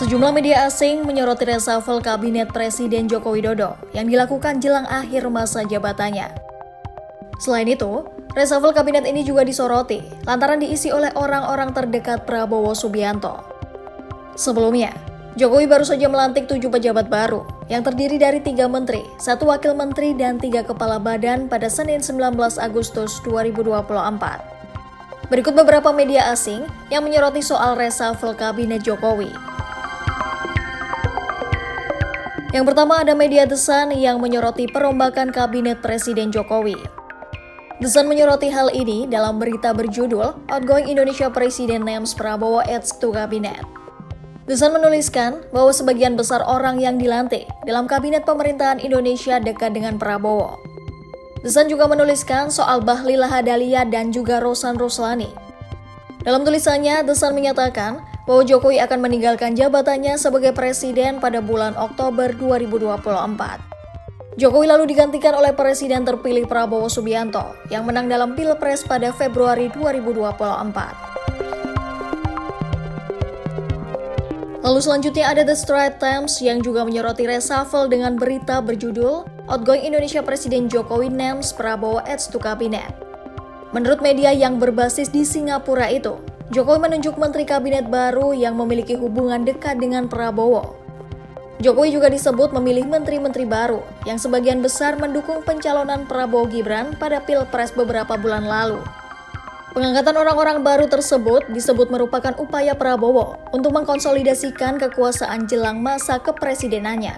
Sejumlah media asing menyoroti reshuffle kabinet Presiden Joko Widodo yang dilakukan jelang akhir masa jabatannya. Selain itu, reshuffle kabinet ini juga disoroti lantaran diisi oleh orang-orang terdekat Prabowo Subianto. Sebelumnya, Jokowi baru saja melantik 7 pejabat baru yang terdiri dari 3 menteri, 1 wakil menteri, dan 3 kepala badan pada Senin 19 Agustus 2024. Berikut beberapa media asing yang menyoroti soal reshuffle kabinet Jokowi. Yang pertama ada media The Sun yang menyoroti perombakan kabinet Presiden Jokowi. The Sun menyoroti hal ini dalam berita berjudul Outgoing Indonesia President Names Prabowo Adds to Cabinet. The Sun menuliskan bahwa sebagian besar orang yang dilantik dalam kabinet pemerintahan Indonesia dekat dengan Prabowo. The Sun juga menuliskan soal Bahlil Lahadalia dan juga Rosan Roslani. Dalam tulisannya, The Sun menyatakan bahwa Jokowi akan meninggalkan jabatannya sebagai presiden pada bulan Oktober 2024. Jokowi lalu digantikan oleh Presiden terpilih Prabowo Subianto yang menang dalam Pilpres pada Februari 2024. Lalu selanjutnya ada The Straits Times yang juga menyoroti reshuffle dengan berita berjudul Outgoing Indonesia Presiden Jokowi Names Prabowo Adds to Cabinet. Menurut media yang berbasis di Singapura itu, Jokowi menunjuk menteri kabinet baru yang memiliki hubungan dekat dengan Prabowo. Jokowi juga disebut memilih menteri-menteri baru yang sebagian besar mendukung pencalonan Prabowo Gibran pada Pilpres beberapa bulan lalu. Pengangkatan orang-orang baru tersebut disebut merupakan upaya Prabowo untuk mengkonsolidasikan kekuasaan jelang masa kepresidenannya.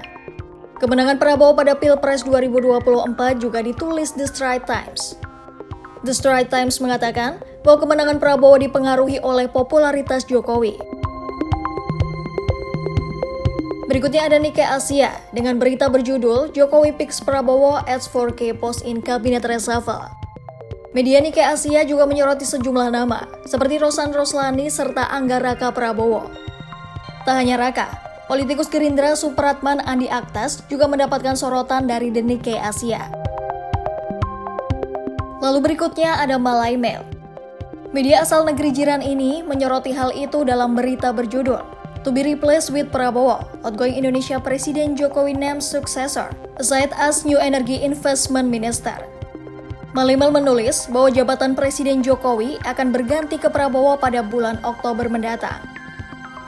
Kemenangan Prabowo pada Pilpres 2024 juga ditulis The Straits Times. The Straits Times mengatakan bahwa kemenangan Prabowo dipengaruhi oleh popularitas Jokowi. Berikutnya ada Nikkei Asia dengan berita berjudul Jokowi Picks Prabowo Adds 4K Post in Cabinet Reshuffle. Media Nikkei Asia juga menyoroti sejumlah nama seperti Rosan Roslani serta Angga Raka Prabowo. Tak hanya Raka, politikus Gerindra Supratman Andi Aktas juga mendapatkan sorotan dari The Nikkei Asia. Lalu berikutnya ada Malay Mail. Media asal negeri jiran ini menyoroti hal itu dalam berita berjudul To be replaced with Prabowo, Outgoing Indonesia Presiden Jokowi names successor, aside as new energy investment minister. Malay Mail menulis bahwa jabatan Presiden Jokowi akan berganti ke Prabowo pada bulan Oktober mendatang.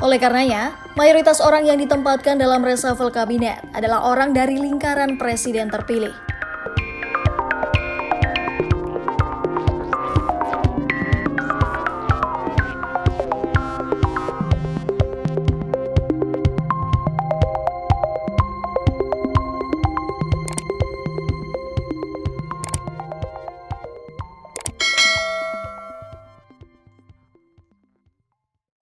Oleh karenanya, mayoritas orang yang ditempatkan dalam reshuffle kabinet adalah orang dari lingkaran presiden terpilih.